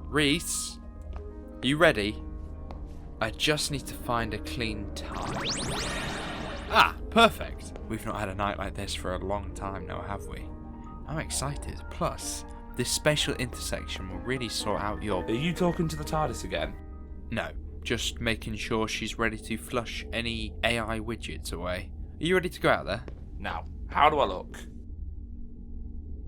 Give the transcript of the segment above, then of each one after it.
Reece, you ready? I just need to find a clean tie. Ah, perfect. We've not had a night like this for a long time now, have we? I'm excited. Plus, this spatial intersection will really sort out your... Are you talking to the TARDIS again? No, just making sure she's ready to flush any AI widgets away. Are you ready to go out there? Now, how do I look?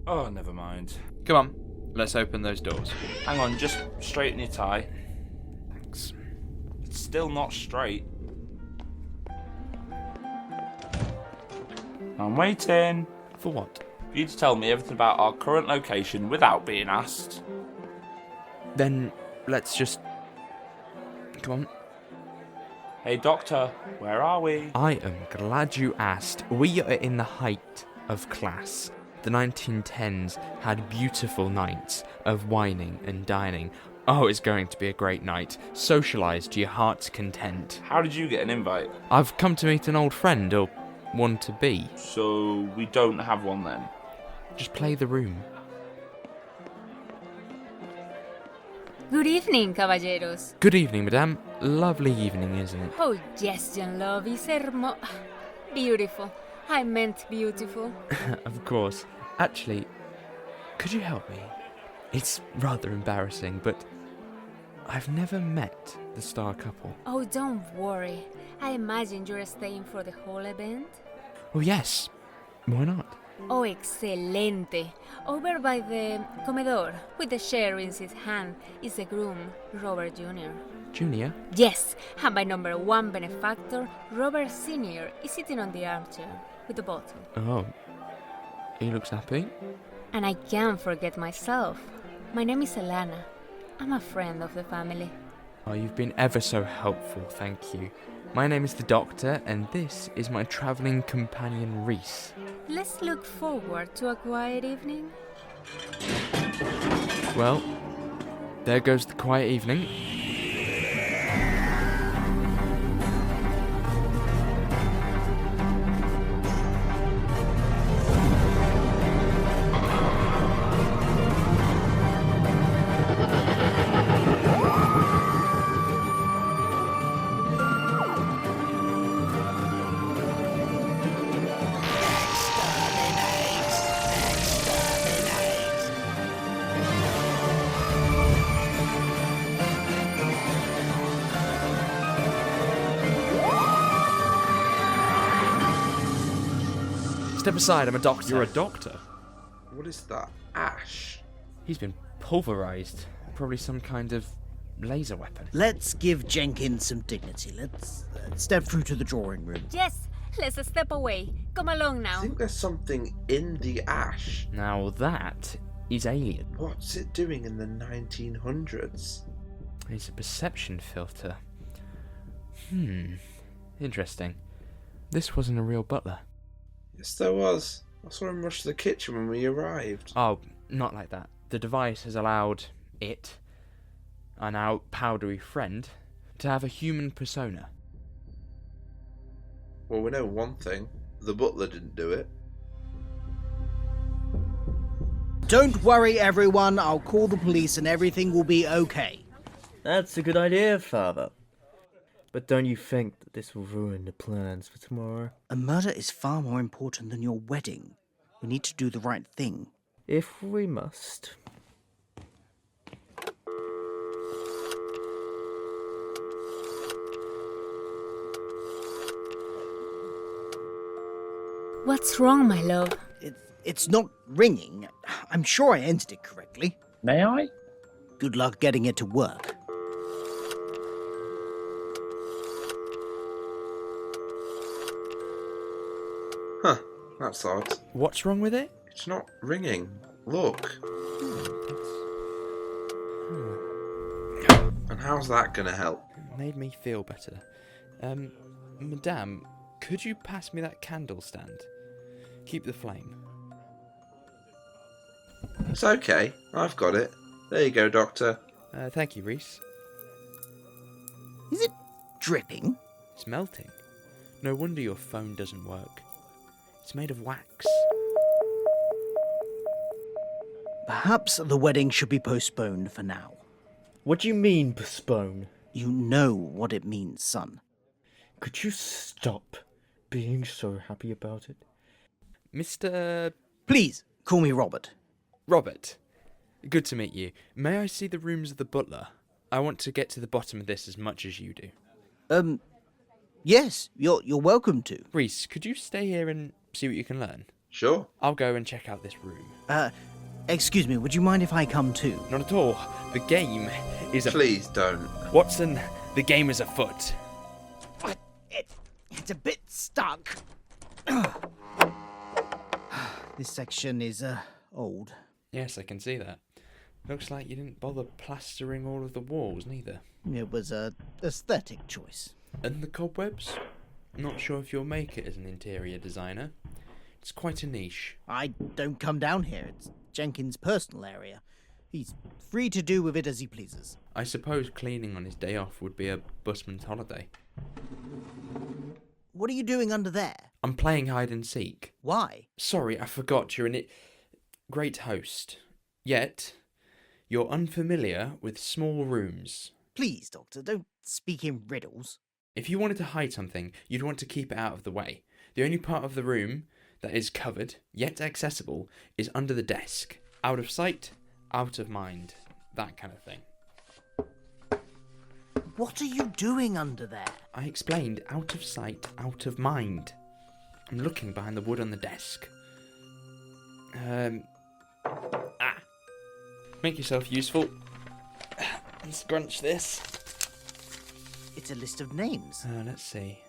Oh, never mind. Come on, let's open those doors. Hang on, just straighten your tie. Thanks. It's still not straight. I'm waiting. For what? For you to tell me everything about our current location without being asked. Then, let's just... Come on. Hey, Doctor, where are we? I am glad you asked. We are in the height of class. The 1910s had beautiful nights of wining and dining. Oh, it's going to be a great night. Socialise to your heart's content. How did you get an invite? I've come to meet an old friend, or one to be. So, we don't have one then? Just play the room. Good evening, caballeros. Good evening, madame. Lovely evening, isn't it? Oh, yes, young love, is beautiful. I meant beautiful. Of course. Actually, could you help me? It's rather embarrassing, but I've never met the star couple. Oh, don't worry. I imagine you're staying for the whole event? Oh, yes. Why not? Oh, excelente. Over by the comedor, with the chair in his hand, is the groom, Robert Jr. Junior? Yes, and my number one benefactor, Robert Sr., is sitting on the armchair with the bottle. Oh. He looks happy. And I can't forget myself. My name is Elana. I'm a friend of the family. Oh, you've been ever so helpful, thank you. My name is the Doctor, and this is my travelling companion, Reece. Let's look forward to a quiet evening. Well, there goes the quiet evening. Step aside, I'm a doctor. You're a doctor? What is that? Ash? He's been pulverised. Probably some kind of laser weapon. Let's give Jenkins some dignity. Let's step through to the drawing room. Yes, let's step away. Come along now. I think there's something in the ash. Now that is alien. What's it doing in the 1900s? It's a perception filter. Interesting. This wasn't a real butler. Yes, there was. I saw him rush to the kitchen when we arrived. Oh, not like that. The device has allowed it, our now powdery friend, to have a human persona. Well, we know one thing. The butler didn't do it. Don't worry, everyone. I'll call the police and everything will be okay. That's a good idea, Father. But don't you think that this will ruin the plans for tomorrow? A murder is far more important than your wedding. We need to do the right thing. If we must. What's wrong, my love? It's not ringing. I'm sure I entered it correctly. May I? Good luck getting it to work. Huh, that's odd. What's wrong with it? It's not ringing. Look. And how's that gonna help? Made me feel better. Madame, could you pass me that candle stand? Keep the flame. It's okay. I've got it. There you go, Doctor. Thank you, Reece. Is it dripping? It's melting. No wonder your phone doesn't work. It's made of wax. Perhaps the wedding should be postponed for now. What do you mean, postpone? You know what it means, son. Could you stop being so happy about it? Mr. Please, call me Robert. Robert, good to meet you. May I see the rooms of the butler? I want to get to the bottom of this as much as you do. Yes, you're welcome to. Reece, could you stay here and see what you can learn? Sure. I'll go and check out this room. Excuse me, would you mind if I come too? Not at all. The game is Please don't. Watson, the game is afoot. It's a bit stuck. This section is, old. Yes, I can see that. Looks like you didn't bother plastering all of the walls, neither. It was a aesthetic choice. And the cobwebs? Not sure if you'll make it as an interior designer. It's quite a niche. I don't come down here. It's Jenkins' personal area. He's free to do with it as he pleases. I suppose cleaning on his day off would be a busman's holiday. What are you doing under there? I'm playing hide and seek. Why? Sorry, I forgot you're a great host. Yet, you're unfamiliar with small rooms. Please, Doctor, don't speak in riddles. If you wanted to hide something, you'd want to keep it out of the way. The only part of the room that is covered, yet accessible, is under the desk. Out of sight, out of mind. That kind of thing. What are you doing under there? I explained out of sight, out of mind. I'm looking behind the wood on the desk. Make yourself useful. Scrunch this. It's a list of names. Let's see.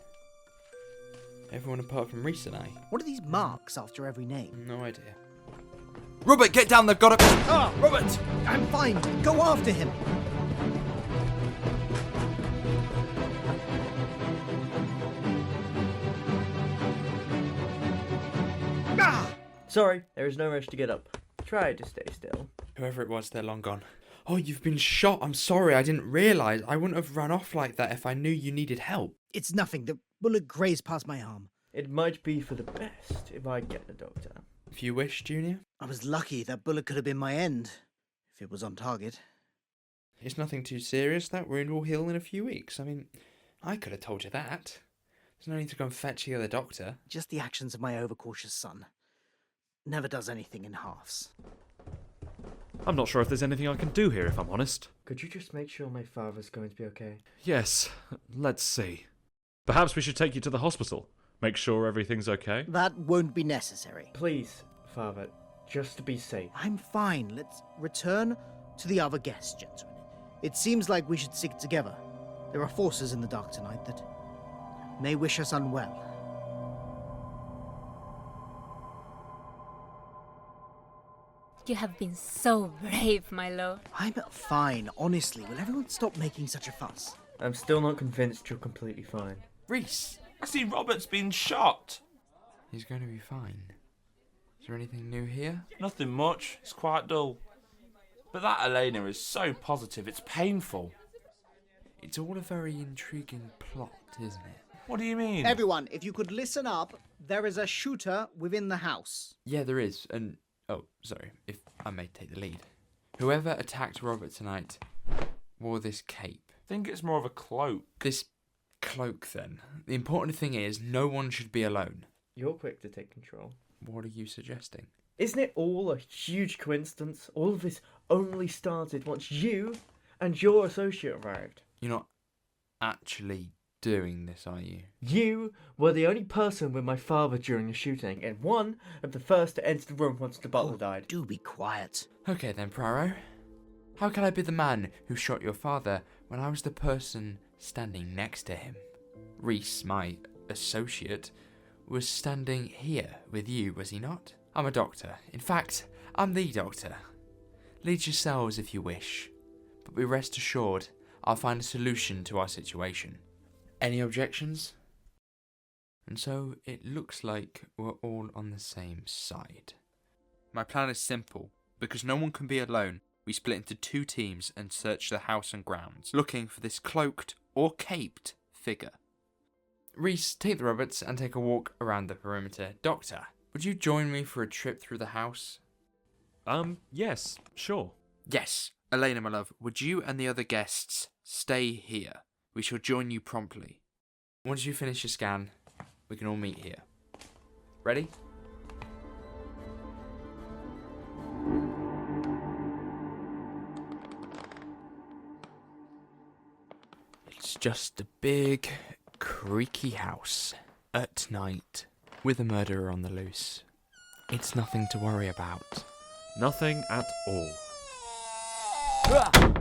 Everyone apart from Reece and I. What are these marks after every name? No idea. Robert, get down! They've got a... Ah, Robert! I'm fine. Go after him. Ah! Sorry, there is no rush to get up. Try to stay still. Whoever it was, they're long gone. Oh, you've been shot. I'm sorry. I didn't realise. I wouldn't have run off like that if I knew you needed help. It's nothing. The bullet grazed past my arm. It might be for the best if I get the doctor. If you wish, Junior. I was lucky. That bullet could have been my end, if it was on target. It's nothing too serious. That wound will heal in a few weeks. I mean, I could have told you that. There's no need to go and fetch the other doctor. Just the actions of my overcautious son. Never does anything in halves. I'm not sure if there's anything I can do here, if I'm honest. Could you just make sure my father's going to be okay? Yes, let's see. Perhaps we should take you to the hospital. Make sure everything's okay. That won't be necessary. Please, father, just to be safe. I'm fine. Let's return to the other guests, gentlemen. It seems like we should stick together. There are forces in the dark tonight that may wish us unwell. You have been so brave, my lord. I'm fine, honestly. Will everyone stop making such a fuss? I'm still not convinced you're completely fine. Reece! I see Robert's been shot. He's going to be fine. Is there anything new here? Nothing much. It's quite dull. But that Elana is so positive, it's painful. It's all a very intriguing plot, isn't it? What do you mean? Everyone, if you could listen up, there is a shooter within the house. Yeah, there is. And, oh, sorry, if I may take the lead. Whoever attacked Robert tonight wore this cape. I think it's more of a cloak. This cloak, then. The important thing is, no one should be alone. You're quick to take control. What are you suggesting? Isn't it all a huge coincidence? All of this only started once you and your associate arrived. You're not actually doing this, are you? You were the only person with my father during the shooting, and one of the first to enter the room once the butler died. Do be quiet. Okay then, Poirot. How can I be the man who shot your father when I was the person standing next to him? Reece, my associate, was standing here with you, was he not? I'm a doctor. In fact, I'm the doctor. Lead yourselves if you wish, but be rest assured I'll find a solution to our situation. Any objections? And so it looks like we're all on the same side. My plan is simple. Because no one can be alone, we split into 2 teams and search the house and grounds, looking for this cloaked or caped figure. Reece, take the Roberts and take a walk around the perimeter. Doctor, would you join me for a trip through the house? Yes, sure. Yes. Elena, my love, would you and the other guests stay here? We shall join you promptly. Once you finish your scan, we can all meet here. Ready? It's just a big, creaky house at night with a murderer on the loose. It's nothing to worry about. Nothing at all.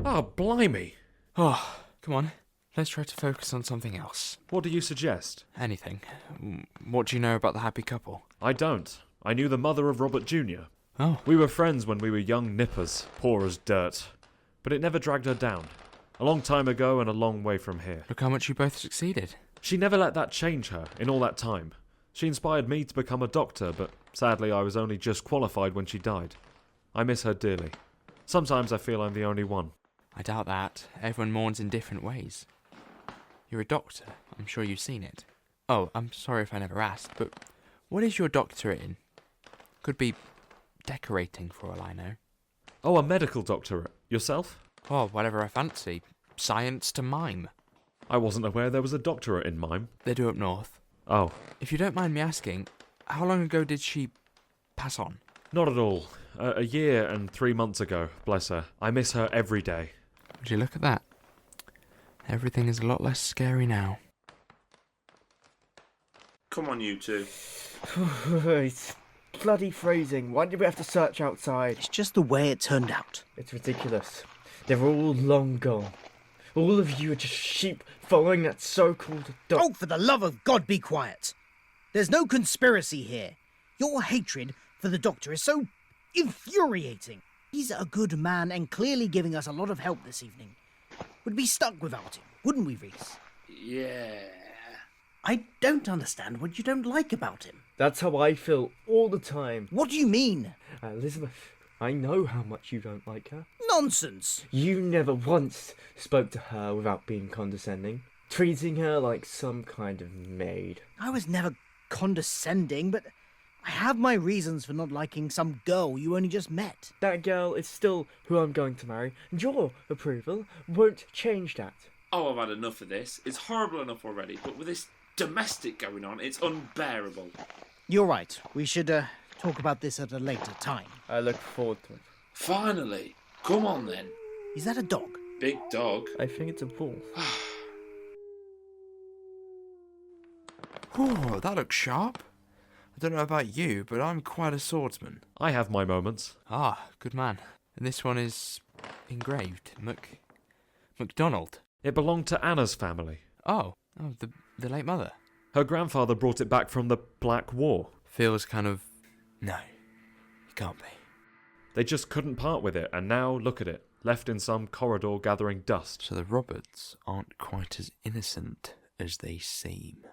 Ah, blimey! Oh, come on. Let's try to focus on something else. What do you suggest? Anything. What do you know about the happy couple? I don't. I knew the mother of Robert Jr. Oh. We were friends when we were young nippers, poor as dirt. But it never dragged her down. A long time ago and a long way from here. Look how much you both succeeded. She never let that change her in all that time. She inspired me to become a doctor, but sadly I was only just qualified when she died. I miss her dearly. Sometimes I feel I'm the only one. I doubt that. Everyone mourns in different ways. You're a doctor. I'm sure you've seen it. Oh, I'm sorry if I never asked, but what is your doctorate in? Could be decorating for all I know. Oh, a medical doctorate. Yourself? Oh, whatever I fancy. Science to mime. I wasn't aware there was a doctorate in mime. They do up north. Oh, If you don't mind me asking, how long ago did she pass on? not at all. A year and 3 months ago, bless her. I miss her every day. Would you look at that? Everything is a lot less scary now. Come on, you two. It's bloody freezing. Why did we have to search outside? It's just the way it turned out. It's ridiculous. They're all long gone. All of you are just sheep following that so-called doctor. Oh, for the love of God, be quiet. There's no conspiracy here. Your hatred for the Doctor is so infuriating. He's a good man and clearly giving us a lot of help this evening. We'd be stuck without him, wouldn't we, Reece? Yeah. I don't understand what you don't like about him. That's how I feel all the time. What do you mean? Elizabeth, I know how much you don't like her. Nonsense. You never once spoke to her without being condescending, treating her like some kind of maid. I was never condescending, but I have my reasons for not liking some girl you only just met. That girl is still who I'm going to marry, and your approval won't change that. Oh, I've had enough of this. It's horrible enough already, but with this domestic going on, it's unbearable. You're right. We should talk about this at a later time. I look forward to it. Finally. Come on then. Is that a dog? Big dog. I think it's a wolf. Oh, that looks sharp. I don't know about you, but I'm quite a swordsman. I have my moments. Ah, good man. And this one is engraved. MacDonald. It belonged to Anna's family. Oh, the late mother. Her grandfather brought it back from the Black War. Feels kind of... No, it can't be. They just couldn't part with it, and now look at it, left in some corridor gathering dust. So the Roberts aren't quite as innocent as they seem.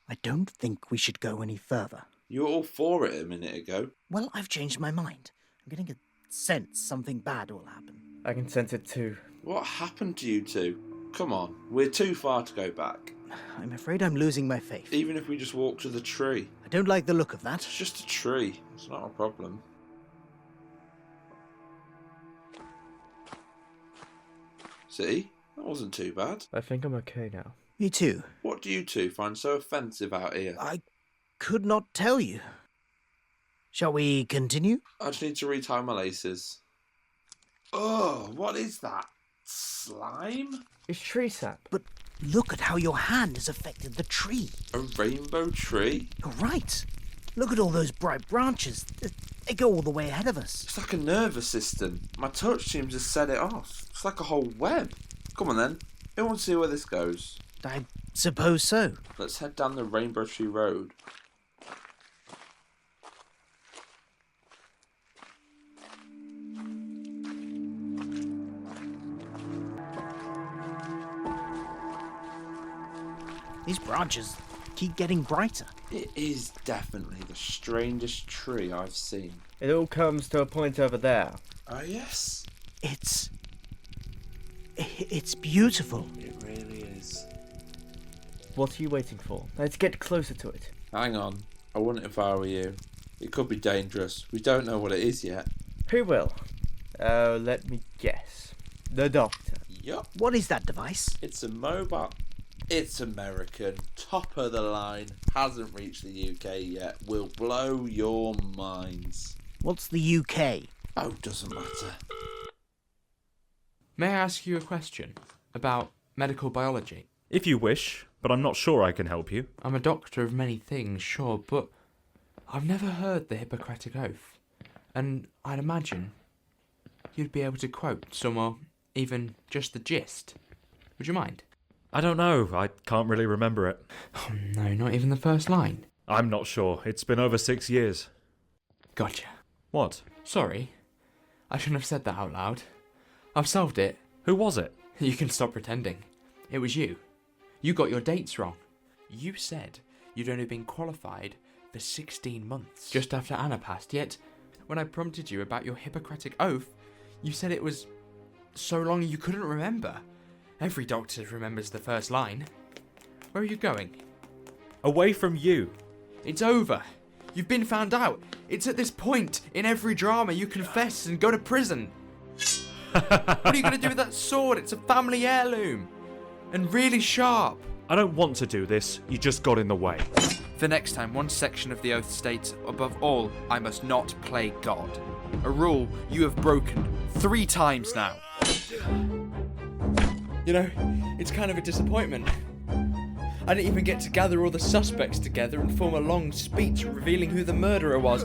I don't think we should go any further. You were all for it a minute ago. Well, I've changed my mind. I'm getting a sense something bad will happen. I can sense it too. What happened to you two? Come on, we're too far to go back. I'm afraid I'm losing my faith. Even if we just walk to the tree. I don't like the look of that. It's just a tree. It's not a problem. See? That wasn't too bad. I think I'm okay now. Me too. What do you two find so offensive out here? I could not tell you. Shall we continue? I just need to retie my laces. Oh, what is that? Slime? It's tree sap. But look at how your hand has affected the tree. A rainbow tree? You're right. Look at all those bright branches. They go all the way ahead of us. It's like a nervous system. My touch seems to set it off. It's like a whole web. Come on then. Who wants to see where this goes? I suppose so. Let's head down the Rainbow Tree Road. These branches keep getting brighter. It is definitely the strangest tree I've seen. It all comes to a point over there. Oh yes, It's beautiful. it really is. What are you waiting for? Let's get closer to it. Hang on, I wouldn't if I were you. It could be dangerous. We don't know what it is yet. Who will? Oh, let me guess. The doctor. Yup, What is that device? it's a mobile. It's American, top of the line, hasn't reached the UK yet, will blow your minds. What's the UK? Oh, doesn't matter. May I ask you a question about medical biology? If you wish, but I'm not sure I can help you. I'm a doctor of many things, sure, but I've never heard the Hippocratic Oath. And I'd imagine you'd be able to quote some or even just the gist. Would you mind? I don't know, I can't really remember it. Oh no, not even the first line. I'm not sure, it's been over 6 years. Gotcha. What? Sorry. I shouldn't have said that out loud. I've solved it. Who was it? You can stop pretending. It was you. You got your dates wrong. You said you'd only been qualified for 16 months. Just after Anna passed, yet when I prompted you about your Hippocratic Oath, you said it was so long you couldn't remember. Every doctor remembers the first line. Where are you going? Away from you. It's over. You've been found out. It's at this point in every drama you confess and go to prison. What are you going to do with that sword? It's a family heirloom. And really sharp. I don't want to do this, you just got in the way. For next time, one section of the oath states, above all, I must not play God. A rule you have broken 3 times now. You know, it's kind of a disappointment. I didn't even get to gather all the suspects together and form a long speech revealing who the murderer was.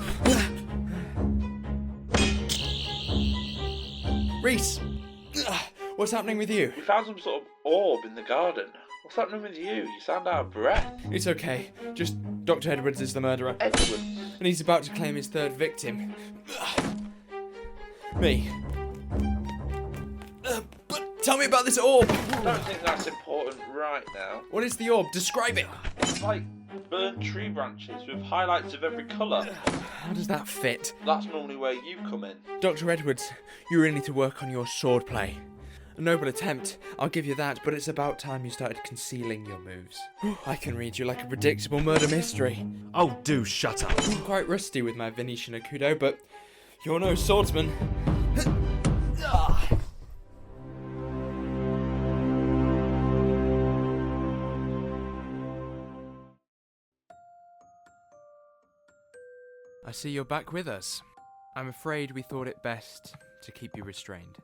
Reece! What's happening with you? We found some sort of orb in the garden. What's happening with you? You sound out of breath. It's okay. Just Dr. Edwards is the murderer. Edward. And he's about to claim his 3rd victim. Me. But tell me about this orb! I don't think that's important right now. What is the orb? Describe it! It's like burnt tree branches with highlights of every colour. How does that fit? That's normally where you come in. Dr. Edwards, you really need to work on your swordplay. A noble attempt, I'll give you that, but it's about time you started concealing your moves. I can read you like a predictable murder mystery. Oh, do shut up. I'm quite rusty with my Venetian Akudo, but you're no swordsman. I see you're back with us. I'm afraid we thought it best to keep you restrained.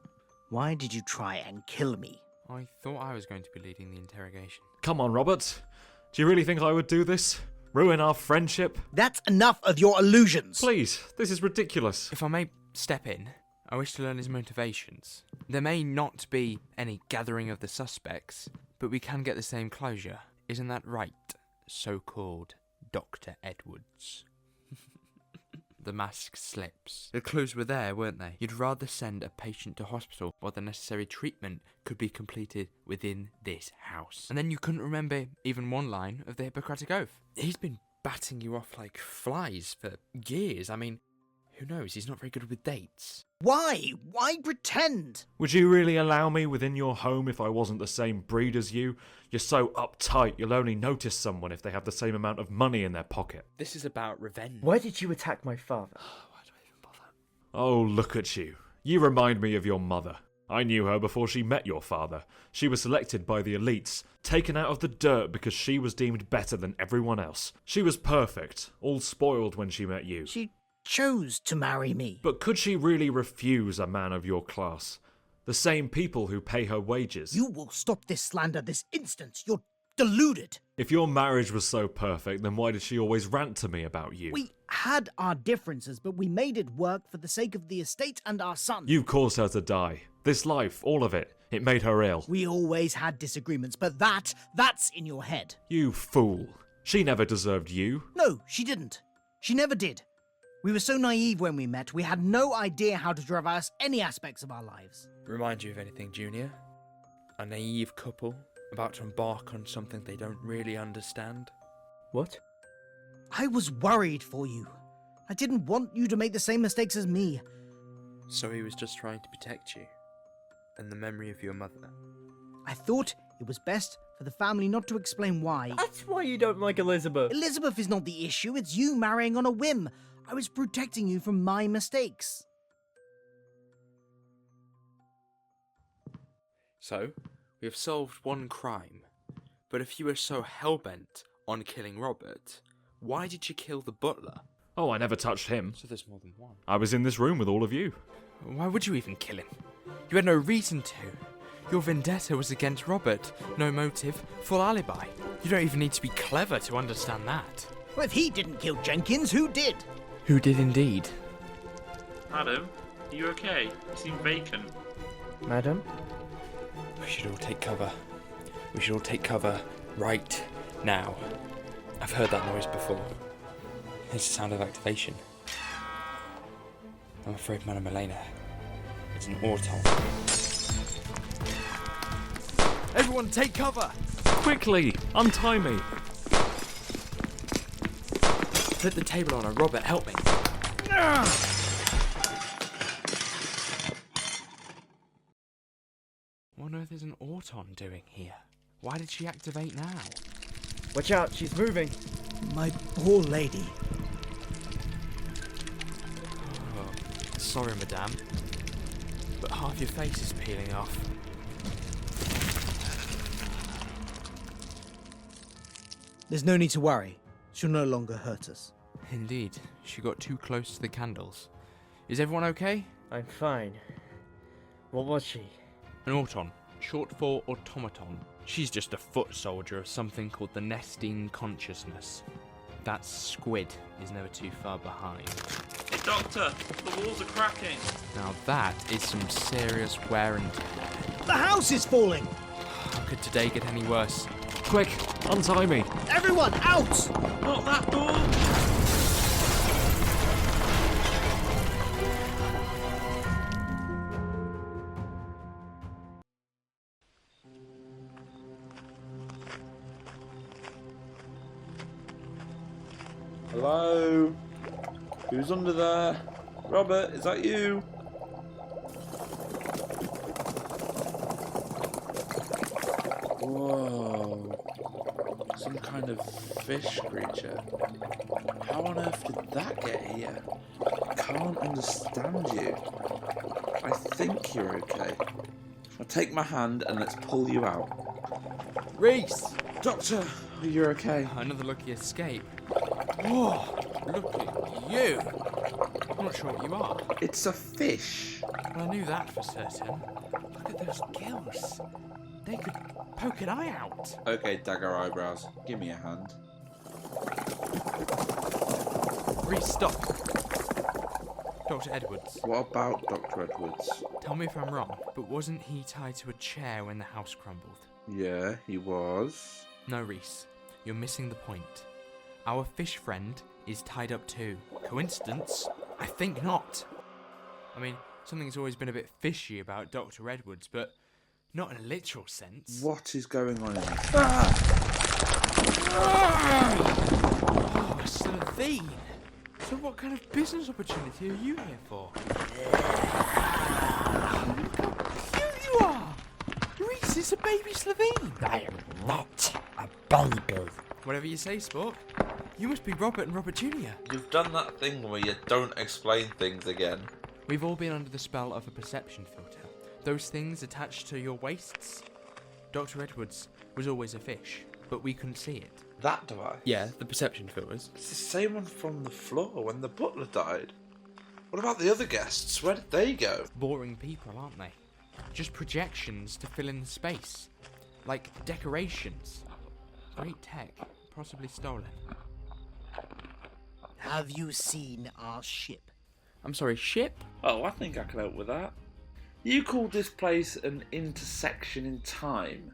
Why did you try and kill me? I thought I was going to be leading the interrogation. Come on, Robert. Do you really think I would do this? Ruin our friendship? That's enough of your illusions. Please, this is ridiculous. If I may step in, I wish to learn his motivations. There may not be any gathering of the suspects, but we can get the same closure. Isn't that right, so-called Dr. Edwards? The mask slips. The clues were there, weren't they? You'd rather send a patient to hospital while the necessary treatment could be completed within this house. And then you couldn't remember even one line of the Hippocratic Oath. He's been batting you off like flies for years. I mean, who knows? He's not very good with dates. Why? Why pretend? Would you really allow me within your home if I wasn't the same breed as you? You're so uptight, you'll only notice someone if they have the same amount of money in their pocket. This is about revenge. Why did you attack my father? Why do I even bother? Oh, look at you. You remind me of your mother. I knew her before she met your father. She was selected by the elites, taken out of the dirt because she was deemed better than everyone else. She was perfect, all spoiled when she met you. She chose to marry me. But could she really refuse a man of your class? The same people who pay her wages. You will stop this slander this instant. You're deluded. If your marriage was so perfect, then why did she always rant to me about you? We had our differences, but we made it work for the sake of the estate and our son. You caused her to die. This life, all of it, it made her ill. We always had disagreements, but that's in your head. You fool. She never deserved you. No, she didn't. She never did. We were so naive when we met, we had no idea how to traverse any aspects of our lives. Remind you of anything, Junior? A naive couple about to embark on something they don't really understand? What? I was worried for you. I didn't want you to make the same mistakes as me. So he was just trying to protect you and the memory of your mother. I thought it was best for the family not to explain why. That's why you don't like Elizabeth. Elizabeth is not the issue, it's you marrying on a whim. I was protecting you from my mistakes. So, we have solved one crime. But if you were so hell-bent on killing Robert, why did you kill the butler? Oh, I never touched him. So there's more than one. I was in this room with all of you. Why would you even kill him? You had no reason to. Your vendetta was against Robert. No motive, full alibi. You don't even need to be clever to understand that. Well, if he didn't kill Jenkins, who did? Who did indeed? Madam, are you okay? You seem vacant. Madam? We should all take cover. We should all take cover right now. I've heard that noise before. It's the sound of activation. I'm afraid Madame Elena is an auton. Everyone take cover! Quickly! Untie me! Flip the table on her. Robert, help me. What on earth is an auton doing here? Why did she activate now? Watch out, she's moving. My poor lady. Oh, sorry, madame. But half your face is peeling off. There's no need to worry. She'll no longer hurt us. Indeed, she got too close to the candles. Is everyone okay? I'm fine. What was she? An auton, short for automaton. She's just a foot soldier of something called the Nestine consciousness. That squid is never too far behind. Hey, Doctor, the walls are cracking. Now that is some serious wear and tear. The house is falling! How could today get any worse? Quick! Untie me! Everyone, out! Not that door! Hello? Who's under there? Robert, is that you? Whoa. Some kind of fish creature. How on earth did that get here? I can't understand you. I think you're okay. Now take my hand and let's pull you out. Reece! Doctor, you're okay. Another lucky escape. Whoa! Look at you! I'm not sure what you are. It's a fish. Well, I knew that for certain. Look at those gills. They could poke an eye out. Okay, dagger eyebrows. Give me a hand. Reece, stop. Dr. Edwards, What about Dr. Edwards? tell me if I'm wrong, but wasn't he tied to a chair when the house crumbled? Yeah, he was. No, Reece, you're missing the point. Our fish friend is tied up too. Coincidence? I think not. I mean, something's always been a bit fishy about Dr. Edwards, but not in a literal sense. What is going on in here? Oh, Slovene! So what kind of business opportunity are you here for? Look how cute you are! Reece is a baby Slovene! I am not a baby. Whatever you say, Spork. You must be Robert and Robert Jr. You've done that thing where you don't explain things again. We've all been under the spell of a perception filter. Those things attached to your waists. Dr. Edwards was always a fish, but we couldn't see it. That device? Yeah, the perception filters. It's the same one from the floor when the butler died. What about the other guests? Where did they go? Boring people, aren't they? Just projections to fill in the space. Like decorations. Great tech, possibly stolen. Have you seen our ship? I'm sorry, ship? Oh, I think I can help with that. You called this place an intersection in time.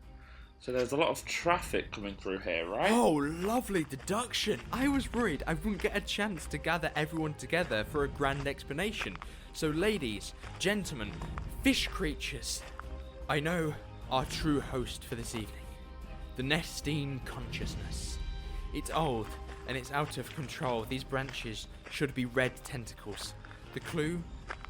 So there's a lot of traffic coming through here, right? Oh, lovely deduction. I was worried I wouldn't get a chance to gather everyone together for a grand explanation. So ladies, gentlemen, fish creatures, I know our true host for this evening. The Nestine consciousness. It's old and it's out of control. These branches should be red tentacles. The clue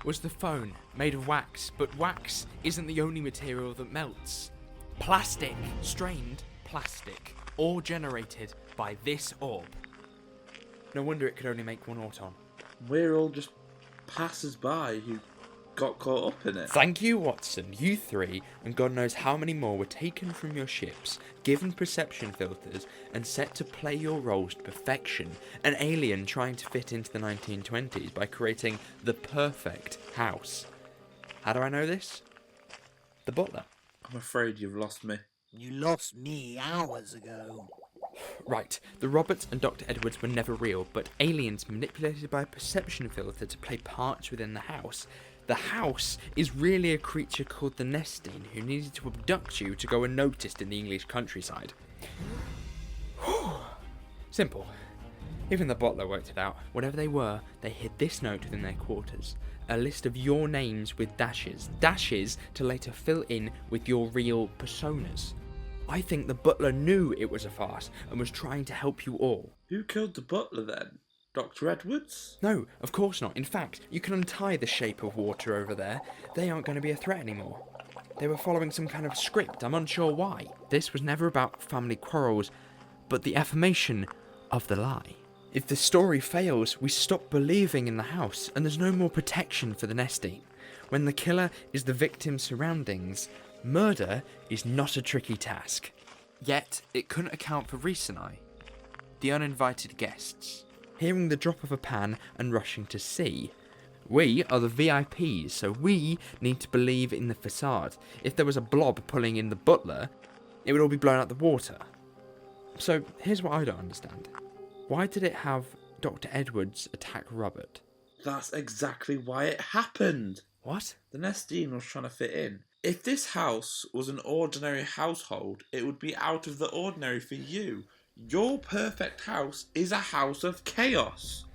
was the phone, made of wax, but wax isn't the only material that melts. Plastic, strained plastic, all generated by this orb. No wonder it could only make one auton. We're all just passers-by who got caught up in it. Thank you, Watson. You three, and God knows how many more, were taken from your ships, given perception filters, and set to play your roles to perfection. An alien trying to fit into the 1920s by creating the perfect house. How do I know this? The butler. I'm afraid you've lost me. You lost me hours ago. Right, the Roberts and Dr. Edwards were never real, but aliens manipulated by a perception filter to play parts within the house. The house is really a creature called the Nestine who needed to abduct you to go unnoticed in the English countryside. Simple. Even the butler worked it out. Whatever they were, they hid this note within their quarters. A list of your names with dashes. Dashes to later fill in with your real personas. I think the butler knew it was a farce and was trying to help you all. Who killed the butler then? Dr. Edwards? No, of course not. In fact, you can untie the shape of water over there. They aren't going to be a threat anymore. They were following some kind of script. I'm unsure why. This was never about family quarrels, but the affirmation of the lie. If the story fails, we stop believing in the house, and there's no more protection for the Nestine. When the killer is the victim's surroundings, murder is not a tricky task. Yet, it couldn't account for Reece and I, the uninvited guests. Hearing the drop of a pan and rushing to see. We are the VIPs, so we need to believe in the facade. If there was a blob pulling in the butler, it would all be blown out the water. So, here's what I don't understand. Why did it have Dr. Edwards attack Robert? That's exactly why it happened. What? The Nestine was trying to fit in. If this house was an ordinary household, it would be out of the ordinary for you. Your perfect house is a house of chaos.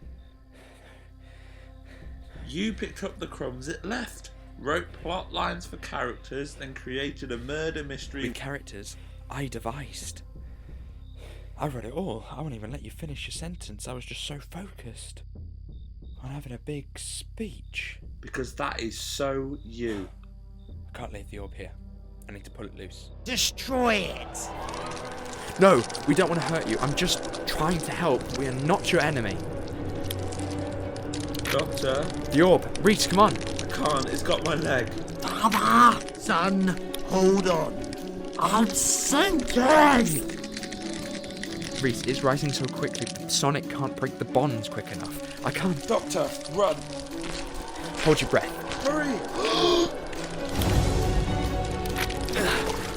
You picked up the crumbs it left, wrote plot lines for characters, then created a murder mystery. With characters I devised. I read it all. I won't even let you finish your sentence. I was just so focused on having a big speech. Because that is so you. I can't leave the orb here. I need to pull it loose. Destroy it! No, we don't want to hurt you. I'm just trying to help. We are not your enemy. Doctor? The orb. Reece, come on. I can't. It's got my leg. Father! Son, hold on. I'm sinking! Reece, it's rising so quickly, but Sonic can't break the bonds quick enough. I can't. Doctor, run. Hold your breath. Hurry!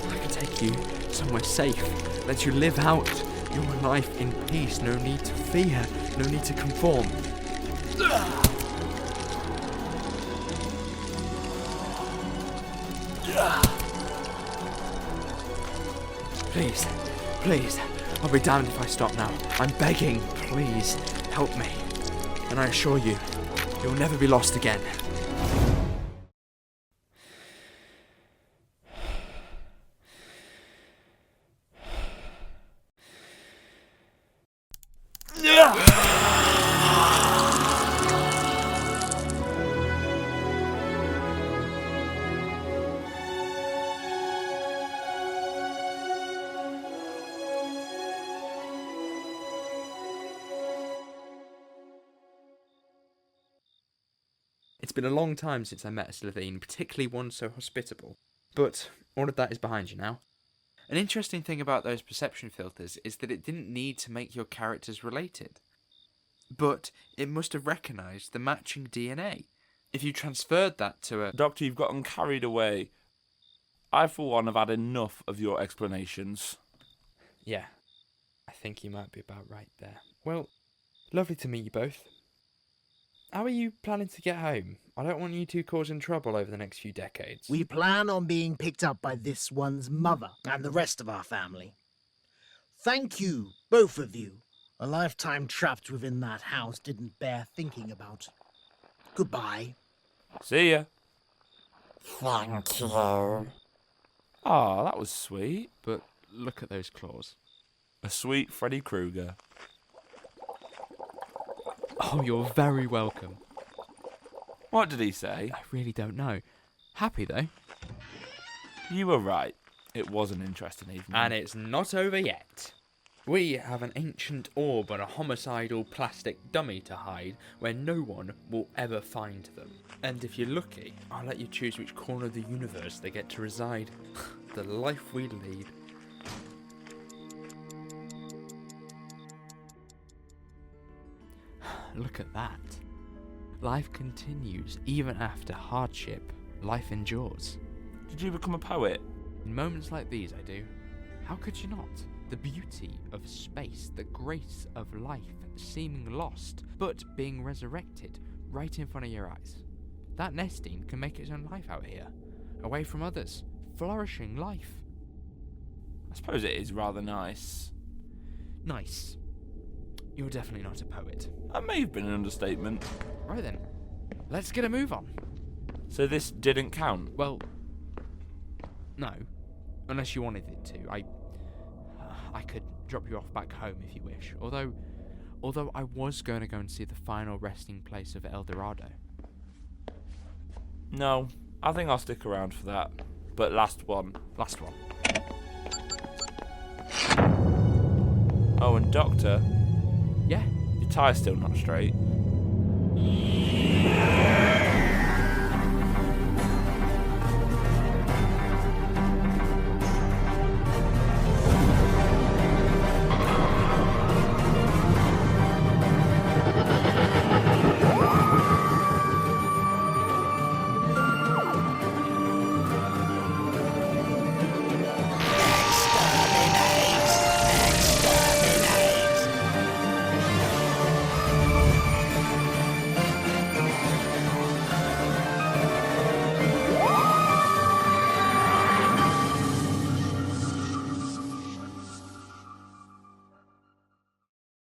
I can take you somewhere safe. Let you live out your life in peace. No need to fear. No need to conform. Please, please. I'll be damned if I stop now. I'm begging. Please, help me. And I assure you, you'll never be lost again. It's been a long time since I met a Slovene, particularly one so hospitable. But all of that is behind you now. An interesting thing about those perception filters is that it didn't need to make your characters related. But it must have recognised the matching DNA. If you transferred that to a... Doctor, you've gotten carried away. I, for one, have had enough of your explanations. Yeah, I think you might be about right there. Well, lovely to meet you both. How are you planning to get home? I don't want you two causing trouble over the next few decades. We plan on being picked up by this one's mother and the rest of our family. Thank you, both of you. A lifetime trapped within that house didn't bear thinking about. Goodbye. See ya. Thank you. Ah, that was sweet. But look at those claws. A sweet Freddy Krueger. Oh, you're very welcome. What did he say? I really don't know. Happy, though. You were right. It was an interesting evening. And it's not over yet. We have an ancient orb and a homicidal plastic dummy to hide where no one will ever find them. And if you're lucky, I'll let you choose which corner of the universe they get to reside. The life we lead. Look at that. Life continues even after hardship. Life endures. Did you become a poet? In moments like these, I do. How could you not? The beauty of space, the grace of life seeming lost, but being resurrected right in front of your eyes. That nesting can make its own life out here, away from others, flourishing life. I suppose it is rather nice. Nice. You're definitely not a poet. That may have been an understatement. Right then, let's get a move on. So this didn't count? Well, no. Unless you wanted it to. I could drop you off back home if you wish. Although I was going to go and see the final resting place of El Dorado. No, I think I'll stick around for that. But last one. Last one. Oh, and Doctor, Yeah? your tie's still not straight.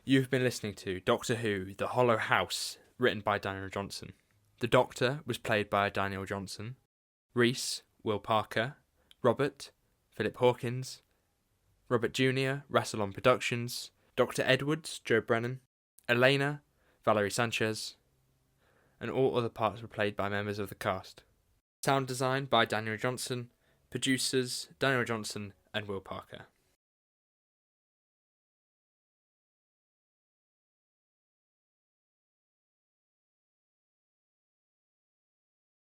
You've been listening to Doctor Who, The Hollow House, written by Daniel Johnson. The Doctor was played by Daniel Johnson. Reece, Will Parker. Robert, Philip Hawkins. Robert Jr., Rassilon Productions. Dr Edwards, Joe Brennan. Elana, Valeria Sanchez. And all other parts were played by members of the cast. Sound design by Daniel Johnson. Producers, Daniel Johnson and Will Parker.